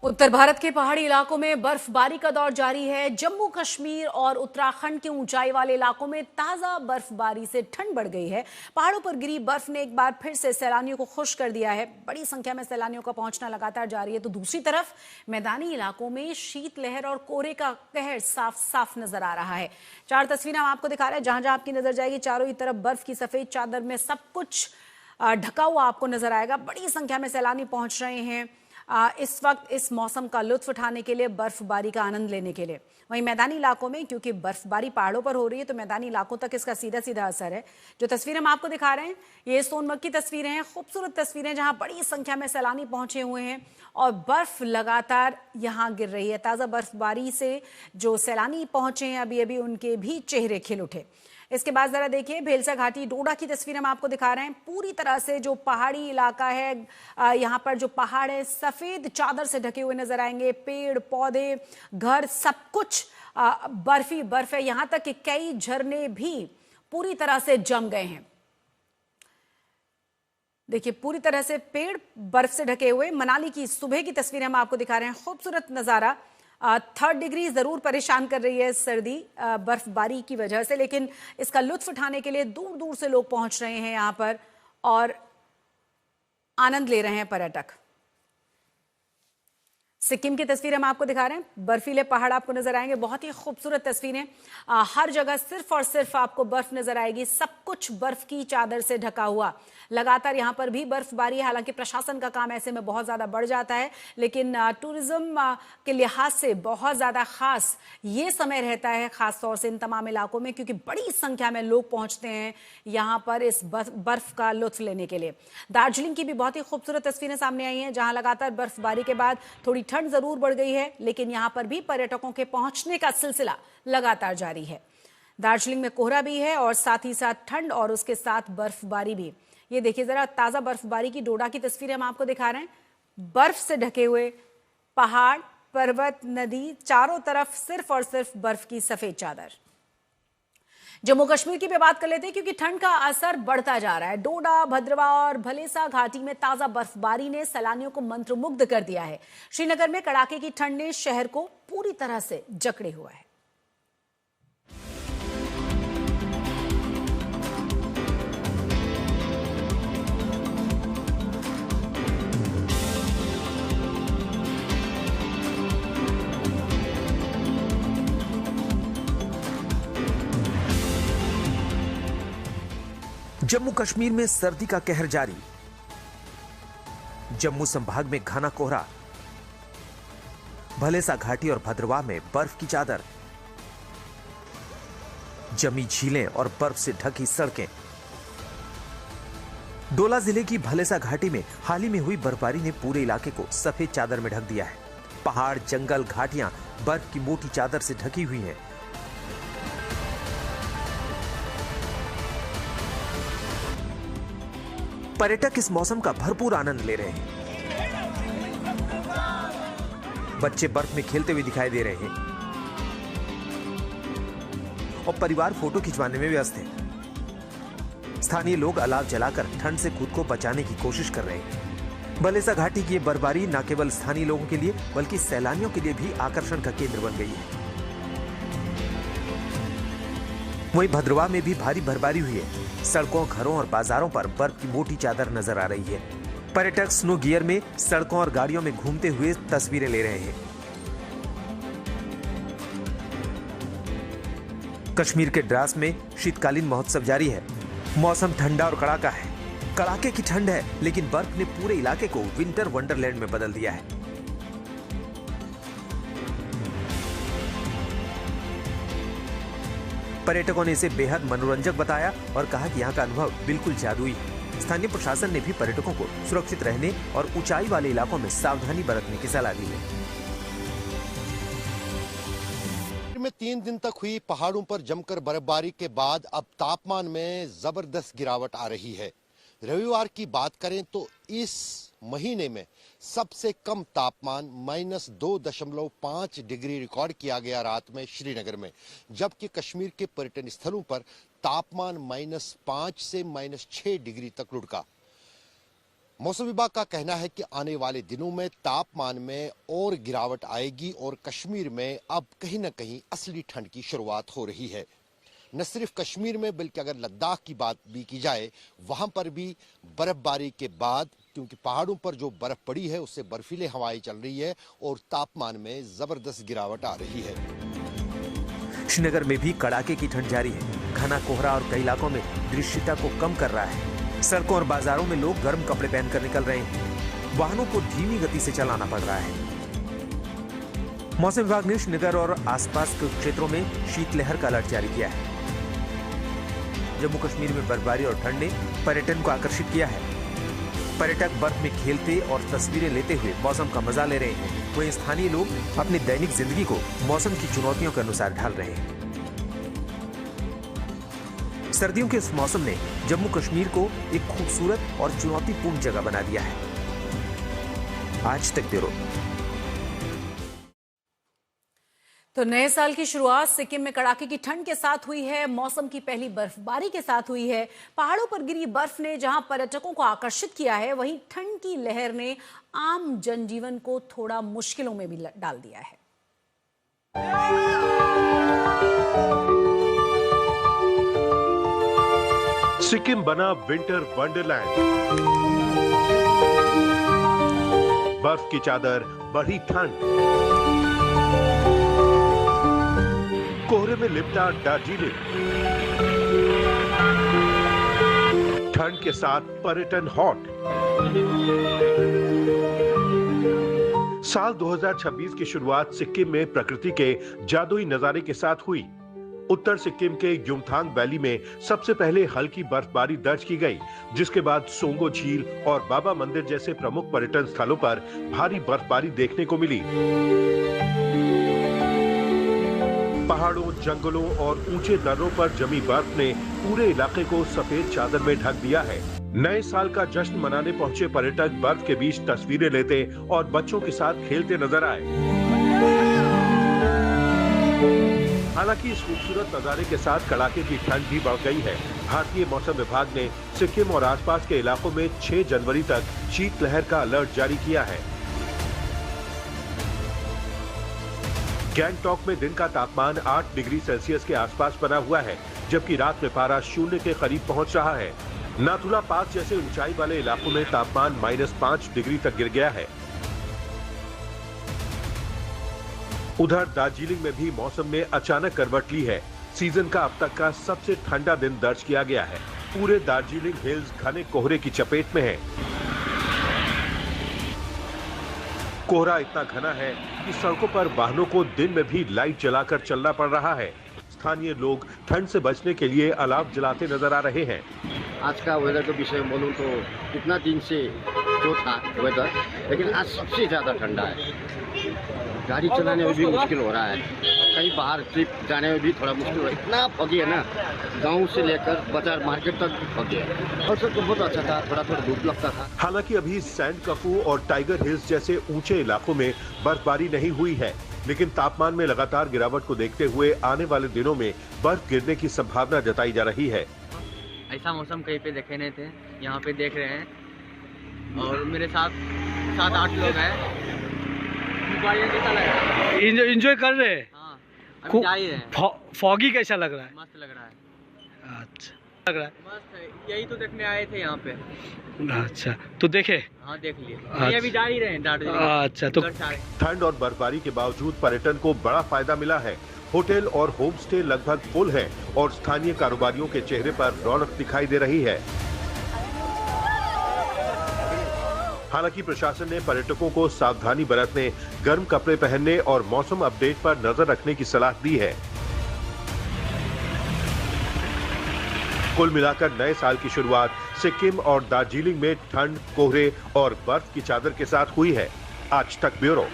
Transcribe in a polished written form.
उत्तर भारत के पहाड़ी इलाकों में बर्फबारी का दौर जारी है। जम्मू कश्मीर और उत्तराखंड के ऊंचाई वाले इलाकों में ताजा बर्फबारी से ठंड बढ़ गई है। पहाड़ों पर गिरी बर्फ ने एक बार फिर से सैलानियों को खुश कर दिया है। बड़ी संख्या में सैलानियों का पहुंचना लगातार जारी है, तो दूसरी तरफ मैदानी इलाकों में शीतलहर और कोहरे का कहर साफ साफ नजर आ रहा है। चार तस्वीरें हम आपको दिखा रहे हैं। जहां जहां आपकी नजर जाएगी, चारों ही तरफ बर्फ की सफेद चादर में सब कुछ ढका हुआ आपको नजर आएगा। बड़ी संख्या में सैलानी पहुंच रहे हैं इस वक्त इस मौसम का लुत्फ उठाने के लिए, बर्फबारी का आनंद लेने के लिए। वहीं मैदानी इलाकों में, क्योंकि बर्फबारी पहाड़ों पर हो रही है, तो मैदानी इलाकों तक इसका सीधा सीधा असर है। जो तस्वीरें हम आपको दिखा रहे हैं, ये सोनमर्ग की तस्वीरें हैं। खूबसूरत तस्वीरें जहां बड़ी संख्या में सैलानी पहुंचे हुए हैं और बर्फ लगातार यहां गिर रही है। ताजा बर्फबारी से जो सैलानी पहुंचे हैं अभी अभी, उनके भी चेहरे खिल उठे। इसके बाद जरा देखिए, भेलसा घाटी डोडा की तस्वीर हम आपको दिखा रहे हैं। पूरी तरह से जो पहाड़ी इलाका है, यहाँ पर जो पहाड़ है सफेद चादर से ढके हुए नजर आएंगे। पेड़ पौधे, घर, सब कुछ बर्फ ही बर्फ है। यहां तक कि कई झरने भी पूरी तरह से जम गए हैं। देखिए, पूरी तरह से पेड़ बर्फ से ढके हुए। मनाली की सुबह की तस्वीर हम आपको दिखा रहे हैं। खूबसूरत नजारा। 3rd डिग्री जरूर परेशान कर रही है सर्दी बर्फबारी की वजह से, लेकिन इसका लुत्फ उठाने के लिए दूर दूर से लोग पहुंच रहे हैं यहां पर और आनंद ले रहे हैं पर्यटक। सिक्किम की तस्वीर हम आपको दिखा रहे हैं। बर्फीले पहाड़ आपको नजर आएंगे। बहुत ही खूबसूरत तस्वीरें। हर जगह सिर्फ और सिर्फ आपको बर्फ नजर आएगी। सब कुछ बर्फ की चादर से ढका हुआ। लगातार यहां पर भी बर्फबारी है। हालांकि प्रशासन का काम ऐसे में बहुत ज्यादा बढ़ जाता है, लेकिन टूरिज्म के लिहाज से बहुत ज्यादा खास ये समय रहता है, खास तौर से इन तमाम इलाकों में, क्योंकि बड़ी संख्या में लोग पहुंचते हैं यहां पर इस बर्फ का लुत्फ लेने के लिए। दार्जिलिंग की भी बहुत ही खूबसूरत तस्वीरें सामने आई हैं, जहां लगातार बर्फबारी के बाद थोड़ी ठंड जरूर बढ़ गई है, लेकिन यहां पर भी पर्यटकों के पहुंचने का सिलसिला लगातार जारी है। दार्जिलिंग में कोहरा भी है और साथ ही साथ ठंड और उसके साथ बर्फबारी भी। ये देखिए जरा, ताजा बर्फबारी की डोडा की तस्वीरें हम आपको दिखा रहे हैं। बर्फ से ढके हुए पहाड़, पर्वत, नदी, चारों तरफ सिर्फ और सिर्फ बर्फ की सफेद चादर। जम्मू कश्मीर की भी बात कर लेते हैं, क्योंकि ठंड का असर बढ़ता जा रहा है। डोडा, भद्रवा और भलेसा घाटी में ताजा बर्फबारी ने सैलानियों को मंत्रमुग्ध कर दिया है। श्रीनगर में कड़ाके की ठंड ने शहर को पूरी तरह से जकड़े हुआ है। जम्मू कश्मीर में सर्दी का कहर जारी। जम्मू संभाग में घना कोहरा। भलेसा घाटी और भद्रवाह में बर्फ की चादर। जमी झीलें और बर्फ से ढकी सड़कें। डोला जिले की भलेसा घाटी में हाल ही में हुई बर्फबारी ने पूरे इलाके को सफेद चादर में ढक दिया है। पहाड़, जंगल, घाटियां बर्फ की मोटी चादर से ढकी हुई हैं। पर्यटक इस मौसम का भरपूर आनंद ले रहे हैं। बच्चे बर्फ में खेलते हुए दिखाई दे रहे हैं और परिवार फोटो खिंचवाने में व्यस्त है। स्थानीय लोग अलाव जलाकर ठंड से खुद को बचाने की कोशिश कर रहे हैं। भलेसा घाटी की ये बर्फबारी न केवल स्थानीय लोगों के लिए बल्कि सैलानियों के लिए भी आकर्षण का केंद्र बन गई है। वहीं भद्रवाह में भी भारी बर्फबारी हुई है। सड़कों, घरों और बाजारों पर बर्फ की मोटी चादर नजर आ रही है। पर्यटक स्नो गियर में सड़कों और गाड़ियों में घूमते हुए तस्वीरें ले रहे हैं। कश्मीर के द्रास में शीतकालीन महोत्सव जारी है। मौसम ठंडा और कड़ाका है। कड़ाके की ठंड है, लेकिन बर्फ ने पूरे इलाके को विंटर वंडरलैंड में बदल दिया है। पर्यटकों ने इसे बेहद मनोरंजक बताया और कहा कि यहाँ का अनुभव बिल्कुल जादुई है। स्थानीय प्रशासन ने भी पर्यटकों को सुरक्षित रहने और ऊंचाई वाले इलाकों में सावधानी बरतने की सलाह दी है। में 3 दिन तक हुई पहाड़ों पर जमकर बर्फबारी के बाद अब तापमान में जबरदस्त गिरावट आ रही है। रविवार की बात करें तो इस महीने में सबसे कम तापमान -2.5 डिग्री रिकॉर्ड किया गया रात में श्रीनगर में, जबकि कश्मीर के पर्यटन स्थलों पर तापमान -5 से -6 डिग्री तक लुढ़का। मौसम विभाग का कहना है कि आने वाले दिनों में तापमान में और गिरावट आएगी और कश्मीर में अब कहीं न कहीं असली ठंड की शुरुआत हो रही है। न सिर्फ कश्मीर में बल्कि अगर लद्दाख की बात भी की जाए, वहां पर भी बर्फबारी के बाद, क्योंकि पहाड़ों पर जो बर्फ पड़ी है उससे बर्फीले हवाएं चल रही है और तापमान में जबरदस्त गिरावट आ रही है। श्रीनगर में भी कड़ाके की ठंड जारी है। घना कोहरा और कई इलाकों में दृश्यता को कम कर रहा है। सड़कों और बाजारों में लोग गर्म कपड़े पहनकर निकल रहे हैं। वाहनों को धीमी गति से चलाना पड़ रहा है। मौसम विभाग ने श्रीनगर और आसपास के क्षेत्रों में शीतलहर का अलर्ट जारी किया है। जम्मू कश्मीर में बर्फबारी और ठंड ने पर्यटन को आकर्षित किया है। पर्यटक बर्फ में खेलते और तस्वीरें लेते हुए मौसम का मजा ले रहे हैं। वहीं स्थानीय लोग अपनी दैनिक जिंदगी को मौसम की चुनौतियों के अनुसार ढाल रहे हैं। सर्दियों के इस मौसम ने जम्मू कश्मीर को एक खूबसूरत और चुनौतीपूर्ण जगह बना दिया है। आज तक ब्यूरो। तो नए साल की शुरुआत सिक्किम में कड़ाके की ठंड के साथ हुई है। मौसम की पहली बर्फबारी के साथ हुई है। पहाड़ों पर गिरी बर्फ ने जहां पर्यटकों को आकर्षित किया है, वहीं ठंड की लहर ने आम जनजीवन को थोड़ा मुश्किलों में भी डाल दिया है। सिक्किम बना विंटर वंडरलैंड। बर्फ की चादर, बढ़ी ठंड, कोहरे में लिपटा दार्जिलिंग। ठंड के साथ पर्यटन हॉट। साल 2026 की शुरुआत सिक्किम में प्रकृति के जादुई नजारे के साथ हुई। उत्तर सिक्किम के युमथांग वैली में सबसे पहले हल्की बर्फबारी दर्ज की गई, जिसके बाद सोंगो झील और बाबा मंदिर जैसे प्रमुख पर्यटन स्थलों पर भारी बर्फबारी देखने को मिली। पहाड़ों, जंगलों और ऊंचे दर्रों पर जमी बर्फ ने पूरे इलाके को सफेद चादर में ढक दिया है। नए साल का जश्न मनाने पहुंचे पर्यटक बर्फ के बीच तस्वीरें लेते और बच्चों के साथ खेलते नजर आए। हालांकि इस खूबसूरत नजारे के साथ कड़ाके की ठंड भी बढ़ गई है। भारतीय मौसम विभाग ने सिक्किम और आसपास के इलाकों में 6 जनवरी तक शीतलहर का अलर्ट जारी किया है। गैंगटॉक में दिन का तापमान 8 डिग्री सेल्सियस के आसपास बना हुआ है, जबकि रात में पारा 0 के करीब पहुंच रहा है। नाथुला पास जैसे ऊंचाई वाले इलाकों में तापमान -5 डिग्री तक गिर गया है। उधर दार्जिलिंग में भी मौसम ने अचानक करवट ली है। सीजन का अब तक का सबसे ठंडा दिन दर्ज किया गया है। पूरे दार्जिलिंग हिल्स घने कोहरे की चपेट में है। कोहरा इतना घना है कि सड़कों पर वाहनों को दिन में भी लाइट जलाकर चलना पड़ रहा है। स्थानीय लोग ठंड से बचने के लिए अलाव जलाते नजर आ रहे हैं। आज का वेदर के विषय में बोलूँ तो इतना दिन से जो था वेदर, लेकिन आज सबसे ज़्यादा ठंडा है। गाड़ी चलाने में भी मुश्किल हो रहा है, कहीं बाहर ट्रिप जाने में भी थोड़ा मुश्किल हो रहा है। इतना फगी है ना, गांव से लेकर बाजार मार्केट तक फगी है। और सब तो बहुत अच्छा था, थोड़ा थोड़ा धूप लगता था। हालांकि अभी सैंड कफू और टाइगर हिल्स जैसे ऊंचे इलाकों में बर्फबारी नहीं हुई है, लेकिन तापमान में लगातार गिरावट को देखते हुए आने वाले दिनों में बर्फ गिरने की संभावना जताई जा रही है। ऐसा मौसम कहीं पे देखे नहीं थे, यहाँ पे देख रहे हैं और मेरे साथ 7-8 लोग हैं। एंजॉय कर रहे हैं। हाँ, अभी जा ही रहे हैं। फॉगी कैसा लग रहा है? मस्त लग रहा है। अच्छा लग रहा है। मस्त है, यही तो देखने आए थे यहाँ पे। अच्छा तो देखे? हाँ देख लिए, अभी जा ही रहे हैं दार्जिलिंग। अच्छा तो ठंड और बर्फबारी के बावजूद पर्यटन को बड़ा फायदा मिला है। होटल और होम स्टे लगभग फुल है और स्थानीय कारोबारियों के चेहरे पर रौनक दिखाई दे रही है। हालांकि प्रशासन ने पर्यटकों को सावधानी बरतने, गर्म कपड़े पहनने और मौसम अपडेट पर नजर रखने की सलाह दी है। कुल मिलाकर नए साल की शुरुआत सिक्किम और दार्जिलिंग में ठंड, कोहरे और बर्फ की चादर के साथ हुई है। आज तक ब्यूरो।